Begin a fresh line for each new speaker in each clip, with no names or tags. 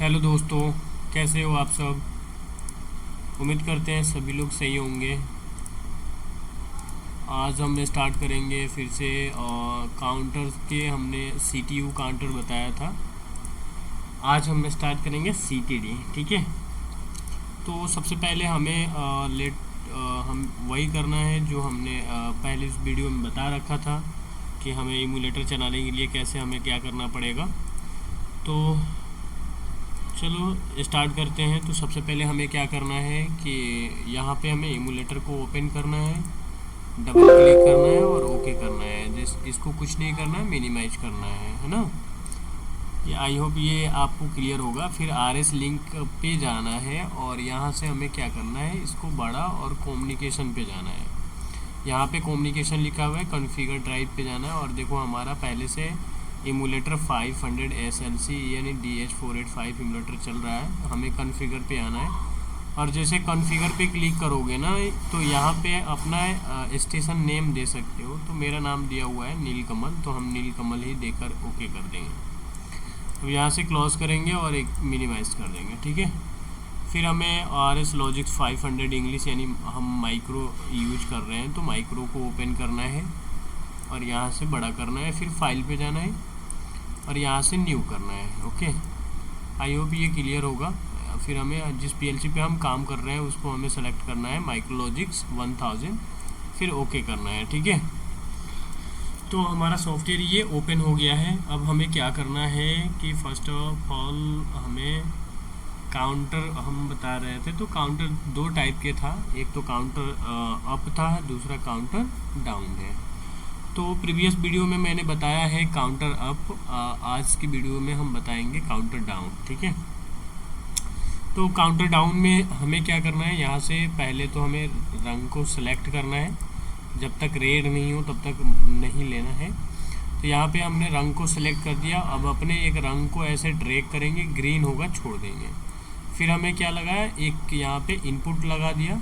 Hello दोस्तों, कैसे हो आप सब। उम्मीद करते हैं सभी लोग सही होंगे। आज हम स्टार्ट करेंगे फिर से काउंटर के। हमने सीटीयू काउंटर बताया था, आज हम स्टार्ट करेंगे सीटीडी। ठीक है, तो सबसे पहले हमें हम वही करना है जो हमने पहले इस वीडियो में बता रखा था कि हमें इमुलेटर चलाने के लिए कैसे हमें क्या करना पड़ेगा। तो चलो स्टार्ट करते हैं। तो सबसे पहले हमें क्या करना है कि यहाँ पे हमें इमुलेटर को ओपन करना है, डबल क्लिक करना है और ओके करना है। इसको कुछ नहीं करना है, मिनिमाइज करना है ना। ये आई होप ये आपको क्लियर होगा। फिर RS लिंक पे जाना है और यहाँ से हमें क्या करना है, इसको बड़ा और कम्युनिकेशन पे जाना है। यहाँ पे कम्युनिकेशन लिखा हुआ है, कॉन्फ़िगर ड्राइव पे जाना है और देखो हमारा पहले से इमुलेटर 500 SLC यानी DH485 इमुलेटर चल रहा है। हमें कॉन्फ़िगर पे आना है और जैसे कॉन्फ़िगर पे क्लिक करोगे ना तो यहाँ पे अपना स्टेशन नेम दे सकते हो। तो मेरा नाम दिया हुआ है नीलकमल, तो हम नीलकमल ही देकर ओके कर देंगे। अब यहाँ से क्लोज करेंगे और एक मिनिमाइज कर देंगे। ठीक है, फिर हमें RS लॉजिक्स 500 इंग्लिश यानी हम माइक्रो यूज कर रहे हैं तो माइक्रो को ओपन करना है और यहाँ से बड़ा करना है। फिर फाइल पे जाना है और यहाँ से न्यू करना है। ओके, आई होप ये क्लियर होगा। फिर हमें जिस PLC पे हम काम कर रहे हैं उसको हमें सेलेक्ट करना है, माइक्रोलॉजिक्स 1000, फिर ओके करना है। ठीक है, तो हमारा सॉफ्टवेयर ये ओपन हो गया है। अब हमें क्या करना है कि फर्स्ट ऑफ ऑल हमें काउंटर हम बता रहे थे, तो काउंटर दो टाइप के था, एक तो काउंटर अप था, दूसरा काउंटर डाउन है। तो प्रीवियस वीडियो में मैंने बताया है काउंटर अप, आज की वीडियो में हम बताएंगे काउंटर डाउन। ठीक है, तो काउंटर डाउन में हमें क्या करना है, यहाँ से पहले तो हमें रंग को सिलेक्ट करना है। जब तक रेड नहीं हो तब तक नहीं लेना है। तो यहाँ पे हमने रंग को सिलेक्ट कर दिया। अब अपने एक रंग को ऐसे ड्रैग करेंगे, ग्रीन होगा छोड़ देंगे। फिर हमें क्या लगाया, एक यहाँ पे इनपुट लगा दिया।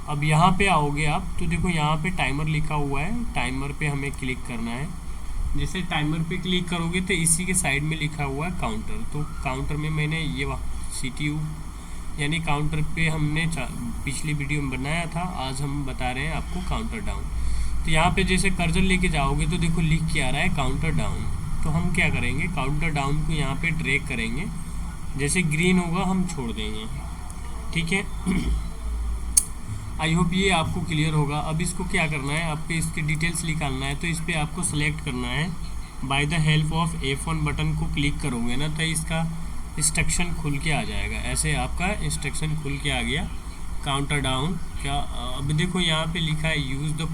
अब यहाँ पे आओगे आप तो देखो यहाँ पे टाइमर लिखा हुआ है, टाइमर पे हमें क्लिक करना है। जैसे टाइमर पे क्लिक करोगे तो इसी के साइड में लिखा हुआ है काउंटर। तो काउंटर में मैंने ये सीटीयू यानी काउंटर पे हमने पिछली वीडियो में बनाया था, आज हम बता रहे हैं आपको काउंटर डाउन। तो यहाँ पे जैसे कर्जर लेके जाओगे तो देखो लिख के आ रहा है काउंटर डाउन। तो हम क्या करेंगे, काउंटर डाउन को यहाँ पे ड्रैग करेंगे, जैसे ग्रीन होगा हम छोड़ देंगे। ठीक है, आई होप ये आपको क्लियर होगा। अब इसको क्या करना है, आपको इसके डिटेल्स निकालना है। तो इस पर आपको सेलेक्ट करना है, by the help of F1 button को क्लिक करोगे ना तो इसका इंस्ट्रक्शन खुल के आ जाएगा। ऐसे आपका इंस्ट्रक्शन खुल के आ गया काउंटर डाउन क्या। अब देखो यहाँ पे लिखा है use the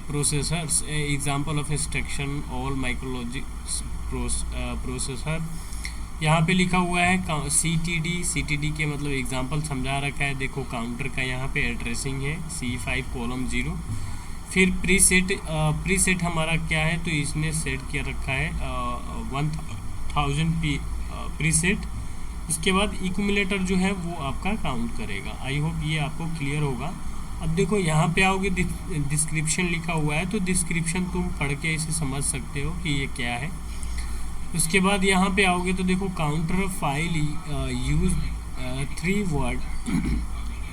processors example of instruction all micrologics processor. यहाँ पे लिखा हुआ है CTD के मतलब एग्जांपल समझा रखा है। देखो काउंटर का यहाँ पे एड्रेसिंग है C5:0। फिर प्रीसेट हमारा क्या है, तो इसने सेट किया रखा है 1000 प्रीसेट। इसके बाद एक्यूमुलेटर जो है वो आपका काउंट करेगा। आई होप ये आपको क्लियर होगा। अब देखो यहाँ पे आओगे, डिस्क्रिप्शन लिखा हुआ है, तो डिस्क्रिप्शन तुम पढ़ के इसे समझ सकते हो कि ये क्या है। उसके बाद यहाँ पे आओगे तो देखो काउंटर फाइल यूज 3 वर्ड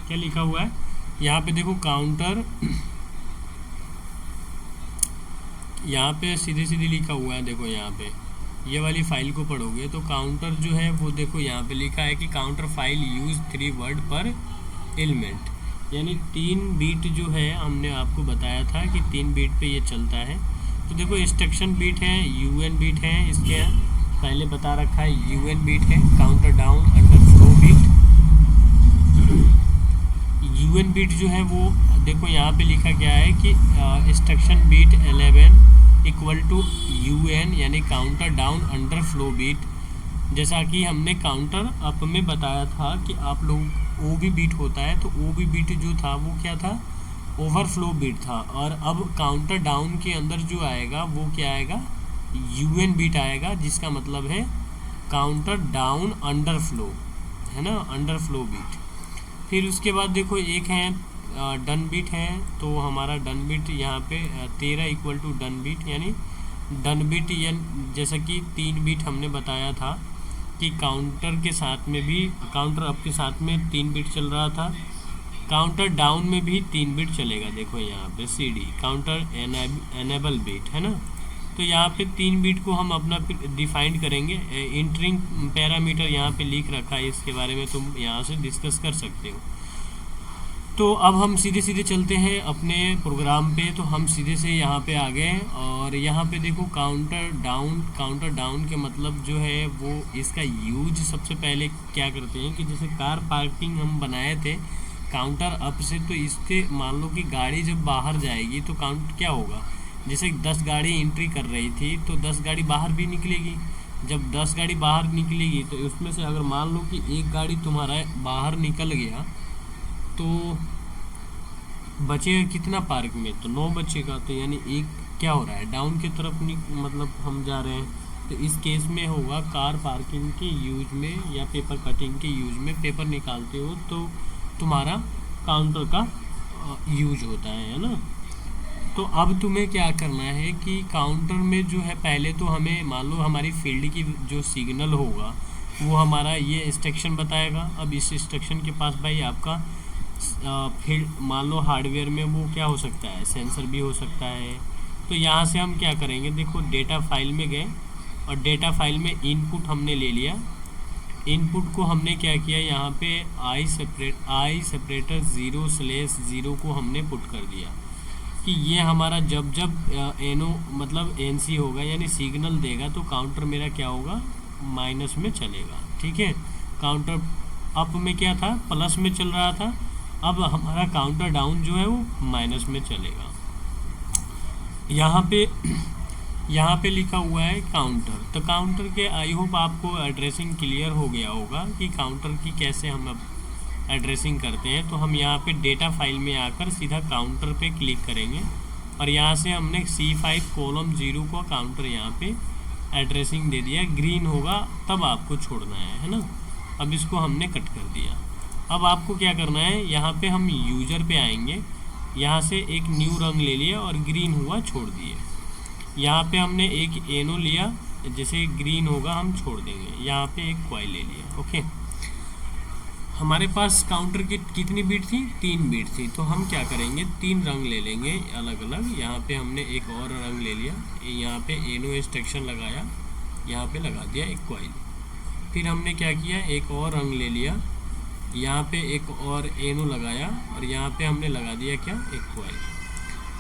क्या लिखा हुआ है यहाँ पे। देखो काउंटर यहाँ पे सीधे सीधे लिखा हुआ है। देखो यहाँ पे ये वाली फाइल को पढ़ोगे तो काउंटर जो है वो देखो यहाँ पे लिखा है कि काउंटर फाइल यूज 3 वर्ड पर एलिमेंट, यानी 3 बीट जो है हमने आपको बताया था कि 3 बीट पे ये चलता है। तो देखो इंस्ट्रक्शन बीट है, UN बीट है, इसके पहले बता रखा है UN बीट है, counter down underflow bit. UN bit जो है वो देखो यहाँ पे लिखा गया है कि instruction bit 11 equal to UN यानी counter down underflow bit. जैसा कि हमने काउंटर अप में बताया था कि आप लोग OB बीट होता है, तो OB बीट जो था वो क्या था, ओवरफ्लो बीट था। और अब काउंटर डाउन के अंदर जो आएगा वो क्या आएगा, UN बीट आएगा, जिसका मतलब है काउंटर डाउन अंडर फ्लो, है ना, अंडर फ्लो बीट। फिर उसके बाद देखो एक है डन बीट है, तो हमारा डन बीट यहाँ पे 13 इक्वल टू डन बीट, यानी डन बीट जैसा कि 3 बीट हमने बताया था कि काउंटर के साथ में भी, काउंटर अप के साथ में 3 बिट चल रहा था, काउंटर डाउन में भी 3 बिट चलेगा। देखो यहाँ पे CD काउंटर एनेबल बिट है ना, तो यहाँ पे 3 बिट को हम अपना डिफाइन करेंगे। इंटरिंग पैरामीटर यहाँ पे लिख रखा है, इसके बारे में तुम यहाँ से डिस्कस कर सकते हो। तो अब हम सीधे सीधे चलते हैं अपने प्रोग्राम पे। तो हम सीधे से यहाँ पे आ गए और यहाँ पे देखो काउंटर डाउन के मतलब जो है वो इसका यूज सबसे पहले क्या करते हैं कि जैसे कार पार्किंग हम बनाए थे काउंटर अप से, तो इसके मान लो कि गाड़ी जब बाहर जाएगी तो काउंट क्या होगा, जैसे 10 गाड़ी एंट्री कर रही थी तो 10 गाड़ी बाहर भी निकलेगी। जब 10 गाड़ी बाहर निकलेगी तो उसमें से अगर मान लो कि एक गाड़ी तुम्हारा बाहर निकल गया तो बचेगा कितना पार्क में, तो 9 बचेगा। तो यानी एक क्या हो रहा है, डाउन की तरफ मतलब हम जा रहे हैं। तो इस केस में होगा कार पार्किंग के यूज में या पेपर कटिंग के यूज में, पेपर निकालते हो तो तुम्हारा काउंटर का यूज होता है ना। तो अब तुम्हें क्या करना है कि काउंटर में जो है पहले तो हमें मान लो हमारी फील्ड की जो सिग्नल होगा वो हमारा ये इंस्ट्रक्शन बताएगा। अब इस इंस्ट्रक्शन के पास भाई आपका फील्ड मान लो हार्डवेयर में वो क्या हो सकता है, सेंसर भी हो सकता है। तो यहाँ से हम क्या करेंगे, देखो डेटा फाइल में गए और डेटा फाइल में इनपुट हमने ले लिया। इनपुट को हमने क्या किया, यहाँ पे आई सेपरेटर 0/0 को हमने पुट कर दिया कि ये हमारा जब एनो मतलब एनसी होगा यानी सिग्नल देगा तो काउंटर मेरा क्या होगा, माइनस में चलेगा। ठीक है, काउंटर अप में क्या था, प्लस में चल रहा था, अब हमारा काउंटर डाउन जो है वो माइनस में चलेगा। यहाँ पे लिखा हुआ है काउंटर। तो काउंटर के आई होप आपको एड्रेसिंग क्लियर हो गया होगा कि काउंटर की कैसे हम अब एड्रेसिंग करते हैं। तो हम यहाँ पे डेटा फाइल में आकर सीधा काउंटर पे क्लिक करेंगे और यहाँ से हमने C5:0 को काउंटर यहाँ पे एड्रेसिंग दे दिया। ग्रीन होगा तब आपको छोड़ना है ना। अब इसको हमने कट कर दिया। अब आपको क्या करना है, यहाँ पे हम यूजर पे आएंगे, यहाँ से एक न्यू रंग ले लिया और ग्रीन हुआ छोड़ दिए। यहाँ पे हमने एक एनो लिया, जैसे ग्रीन होगा हम छोड़ देंगे। यहाँ पे एक कॉइल ले लिया। ओके, हमारे पास काउंटर की कितनी बीट थी, 3 बीट थी। तो हम क्या करेंगे, 3 रंग ले लेंगे अलग अलग। यहाँ पे हमने एक और रंग ले लिया, यहाँ पे एनो इंस्ट्रक्शन लगाया, यहाँ पे लगा दिया एक कॉइल। फिर हमने क्या किया, एक और रंग ले लिया, यहाँ पे एक और एनो लगाया और यहाँ पे हमने लगा दिया क्या, एक कॉइल।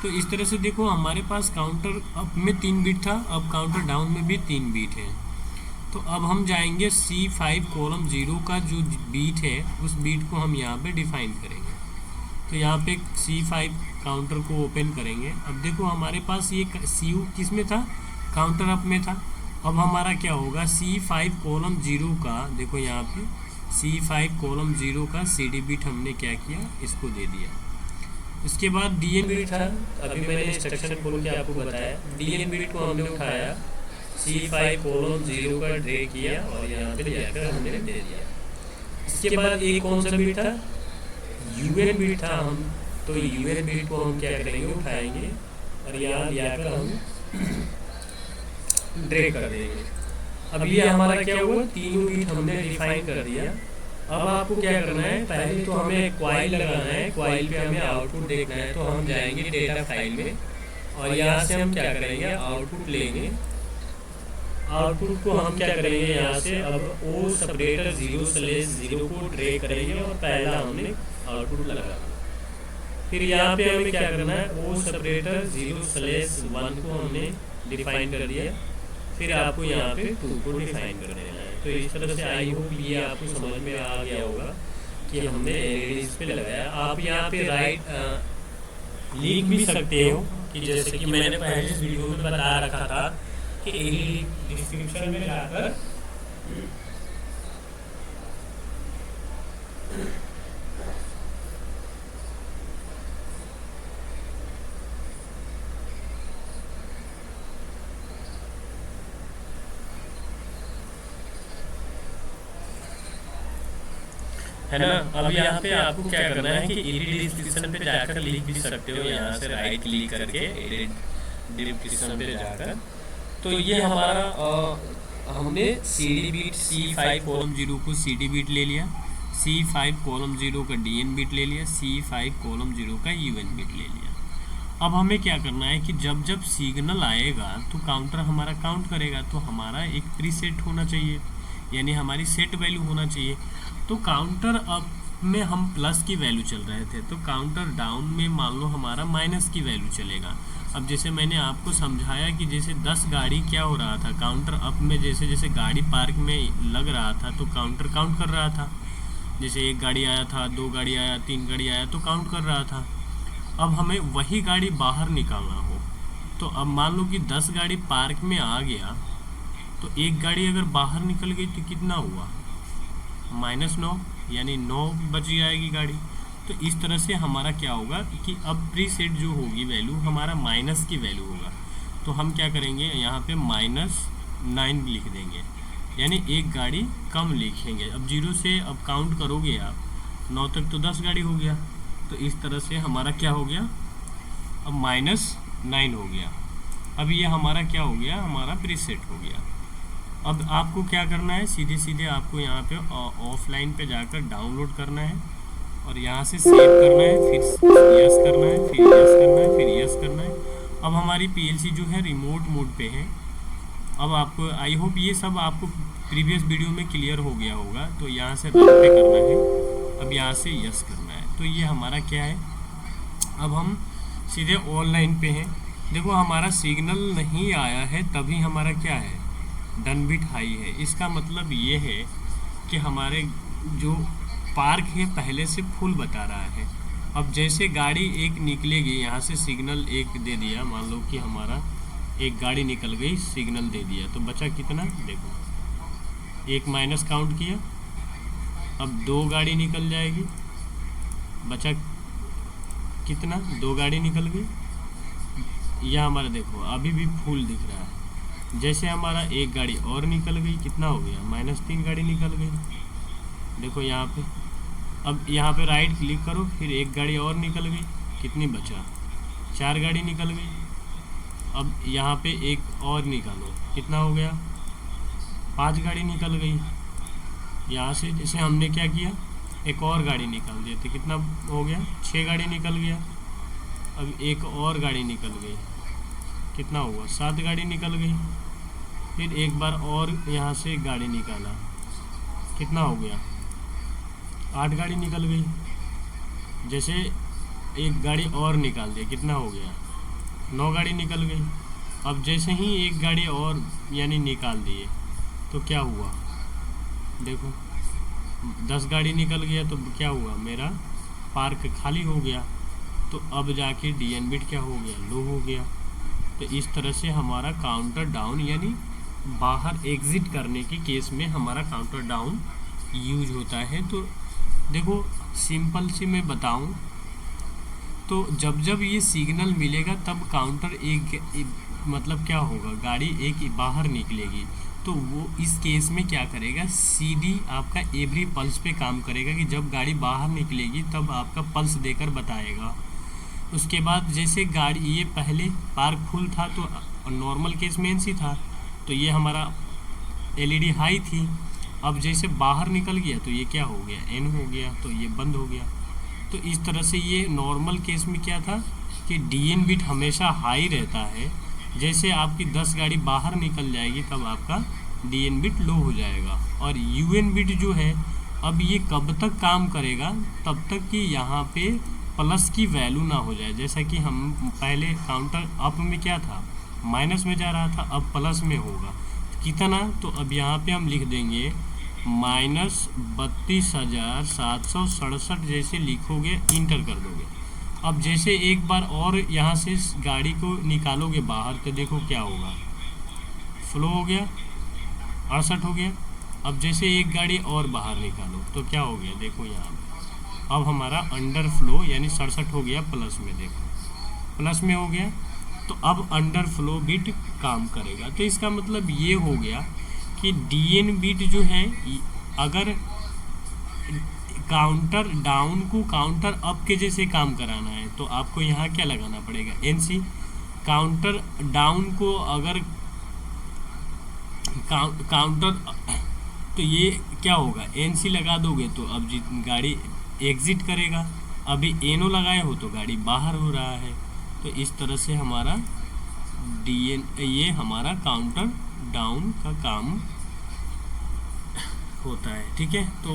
तो इस तरह से देखो हमारे पास काउंटर अप में 3 बीट था, अब काउंटर डाउन में भी 3 बीट है। तो अब हम जाएंगे C5:0 का जो बीट है उस बीट को हम यहाँ पे डिफाइन करेंगे। तो यहाँ पे C5 काउंटर को ओपन करेंगे। अब देखो हमारे पास ये CU किस में था, काउंटर अप में था। अब हमारा क्या होगा, C5:0 का देखो यहाँ पे C5:0 का CD बीट हमने क्या किया, इसको दे दिया। इसके बाद DN बीट था, अभी मैंने इंस्ट्रक्शन बोल के आपको बताया। DN बीट को हमने उठाया, C5:0 का ड्रे किया और यहाँ पे जाकर हमने दे दिया। इसके बाद एक कौन सा बीट था, UN बीट था। हम तो UN बीट को हम क्या करेंगे, उठाएंगे और यहाँ जाकर हम ड्रे कर देंगे। अब ये हमारा क्या हुआ, तीनों बीट हमने डिफाइन कर दिया। अब आपको क्या करना है, पहले तो हमें कॉइल लगाना है, कॉइल पे हमें आउटपुट देखना है। तो हम जाएंगे डेटा फाइल में और यहाँ से हम क्या करेंगे, आउटपुट लेंगे। आउटपुट को हम क्या करेंगे, यहाँ से अब ओ सेपरेटर 0/0 को ड्रे करेंगे और पहला हमने आउटपुट लगा। फिर यहाँ पे हमें क्या करना है, ओ सेपरेटर 0/1 को हमने डिफाइन कर दिया। फिर आपको यहाँ पे 2 को डिफाइन कर देना है। तो इस तरह से आई होप ये आपको समझ में आ गया होगा कि हमने एलईडीज पे लगाया। आप यहाँ पे राइट लिख भी सकते हो कि जैसे कि मैंने पहले इस वीडियो में बता रखा था कि एलईडी डिस्क्रिप्शन में जाकर है ना। अब यहाँ पे आपको क्या करना है कि एडिट डिस्क्रिप्शन पे जाकर लिख भी सकते हो, यहाँ से राइट क्लिक करके एडिट डिस्क्रिप्शन पे जाकर। तो ये हमारा हमने C D beat C5 column 0 को सी डी बीट ले लिया, C5 कॉलम 0 का DN बीट ले लिया, C5 कॉलम 0 का UN बीट ले लिया। अब हमें क्या करना है कि जब जब सिग्नल आएगा तो काउंटर हमारा काउंट करेगा, तो हमारा एक प्रीसेट होना चाहिए, यानी हमारी सेट वैल्यू होना चाहिए। तो काउंटर अप में हम प्लस की वैल्यू चल रहे थे, तो काउंटर डाउन में मान लो हमारा माइनस की वैल्यू चलेगा। अब जैसे मैंने आपको समझाया कि जैसे 10 गाड़ी क्या हो रहा था, काउंटर अप में जैसे जैसे गाड़ी पार्क में लग रहा था तो काउंटर काउंट कर रहा था, जैसे 1 गाड़ी आया था, 2 गाड़ी आया, 3 गाड़ी आया तो काउंट कर रहा था। अब हमें वही गाड़ी बाहर निकालना हो, तो अब मान लो कि 10 गाड़ी पार्क में आ गया, तो एक गाड़ी अगर बाहर निकल गई तो कितना हुआ, -9, यानी 9 बच जाएगी गाड़ी। तो इस तरह से हमारा क्या होगा कि अब प्रीसेट जो होगी वैल्यू हमारा माइनस की वैल्यू होगा, तो हम क्या करेंगे यहाँ पे -9 लिख देंगे, यानी एक गाड़ी कम लिखेंगे। अब 0 से अब काउंट करोगे आप 9 तक तो 10 गाड़ी हो गया, तो इस तरह से हमारा क्या हो गया, अब -9 हो गया। अब ये हमारा क्या हो गया, हमारा प्रीसेट हो गया। अब आपको क्या करना है, सीधे सीधे आपको यहाँ पे ऑफलाइन पे जाकर डाउनलोड करना है और यहाँ से सेव करना है, फिर यस करना है, फिर यस करना है, फिर यस करना है। अब हमारी PLC जो है रिमोट मोड पे है। अब आपको आई होप ये सब आपको प्रीवियस वीडियो में क्लियर हो गया होगा। तो यहाँ से रन पे करना है, अब यहाँ से यस करना है। तो ये हमारा क्या है, अब हम सीधे ऑनलाइन पे हैं। देखो हमारा सिग्नल नहीं आया है, तभी हमारा क्या है, डन बिट हाई है। इसका मतलब ये है कि हमारे जो पार्क है पहले से फुल बता रहा है। अब जैसे गाड़ी एक निकलेगी, यहाँ से सिग्नल एक दे दिया, मान लो कि हमारा एक गाड़ी निकल गई, सिग्नल दे दिया, तो बचा कितना, देखो एक माइनस काउंट किया, अब 2 गाड़ी निकल जाएगी, बचा कितना, 2 गाड़ी निकल गई। यह हमारा देखो अभी भी फुल दिख रहा है। जैसे हमारा एक गाड़ी और निकल गई, कितना हो गया, -3 गाड़ी निकल गई। देखो यहाँ पे, अब यहाँ पे राइट क्लिक करो, फिर एक गाड़ी और निकल गई, कितनी बचा, 4 गाड़ी निकल गई। अब यहाँ पे एक और निकालो, कितना हो गया, 5 गाड़ी निकल गई। यहाँ से जैसे हमने क्या किया, एक और गाड़ी निकाल दिए, तो कितना हो गया, 6 गाड़ी निकल गया। अब एक और गाड़ी निकल गई, कितना हुआ, 7 गाड़ी निकल गई। फिर एक बार और यहाँ से गाड़ी निकाला, कितना हो गया, 8 गाड़ी निकल गई। जैसे एक गाड़ी और निकाल दिया, कितना हो गया, 9 गाड़ी निकल गई। अब जैसे ही एक गाड़ी और यानी निकाल दिए तो क्या हुआ, देखो 10 गाड़ी निकल गया, तो क्या हुआ, मेरा पार्क खाली हो गया। तो अब जाके DN बिट क्या हो गया, लो हो गया। तो इस तरह से हमारा काउंटर डाउन यानी बाहर एग्जिट करने के केस में हमारा काउंटर डाउन यूज होता है। तो देखो सिंपल से मैं बताऊं तो जब जब ये सिग्नल मिलेगा तब काउंटर एक मतलब क्या होगा, गाड़ी एक बाहर निकलेगी, तो वो इस केस में क्या करेगा, CD आपका एवरी पल्स पे काम करेगा कि जब गाड़ी बाहर निकलेगी तब आपका पल्स देकर बताएगा। उसके बाद जैसे गाड़ी ये पहले पार्क फुल था तो नॉर्मल केस में NC था, तो ये हमारा LED हाई थी। अब जैसे बाहर निकल गया तो ये क्या हो गया, N हो गया, तो ये बंद हो गया। तो इस तरह से ये नॉर्मल केस में क्या था कि DN बिट हमेशा हाई रहता है। जैसे आपकी 10 गाड़ी बाहर निकल जाएगी तब आपका DN बिट लो हो जाएगा। और UN बिट जो है अब ये कब तक काम करेगा, तब तक कि यहाँ पे प्लस की वैल्यू ना हो जाए। जैसा कि हम पहले काउंटर अप में क्या था, माइनस में जा रहा था, अब प्लस में होगा कितना, तो अब यहाँ पे हम लिख देंगे -32,767 जैसे लिखोगे, इंटर कर दोगे। अब जैसे एक बार और यहाँ से गाड़ी को निकालोगे बाहर तो देखो क्या होगा, फ्लो हो गया, 68 हो गया। अब जैसे एक गाड़ी और बाहर निकालो तो क्या हो गया, देखो यहाँ अब हमारा अंडर फ्लो यानी 67 हो गया, प्लस में देखो प्लस में हो गया। तो अब अंडर फ्लो बिट काम करेगा। तो इसका मतलब ये हो गया कि DN बिट जो है, अगर काउंटर डाउन को काउंटर अप के जैसे काम कराना है तो आपको यहाँ क्या लगाना पड़ेगा, NC। काउंटर डाउन को अगर काउंटर, तो ये क्या होगा, एनसी लगा दोगे तो अब गाड़ी एग्जिट करेगा, अभी एनो लगाए हो तो गाड़ी बाहर हो रहा है। तो इस तरह से हमारा ये हमारा काउंटर डाउन का काम होता है। ठीक है, तो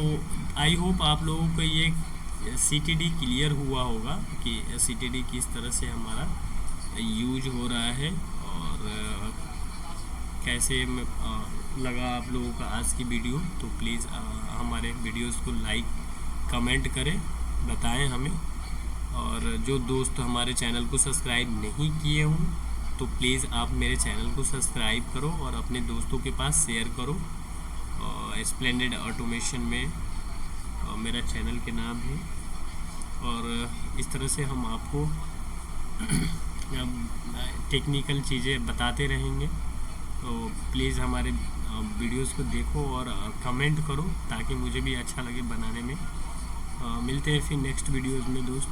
आई होप आप लोगों को ये CTD क्लियर हुआ होगा कि CTD किस तरह से हमारा यूज हो रहा है, और कैसे लगा आप लोगों का आज की वीडियो। तो प्लीज़ हमारे वीडियोस को लाइक कमेंट करें, बताएं हमें, और जो दोस्त हमारे चैनल को सब्सक्राइब नहीं किए हों तो प्लीज़ आप मेरे चैनल को सब्सक्राइब करो और अपने दोस्तों के पास शेयर करो। स्प्लेंडेड ऑटोमेशन में मेरा चैनल के नाम है, और इस तरह से हम आपको टेक्निकल चीज़ें बताते रहेंगे। तो प्लीज़ हमारे वीडियोस को देखो और कमेंट करो ताकि मुझे भी अच्छा लगे बनाने में। मिलते हैं फिर नेक्स्ट वीडियोस में दोस्त।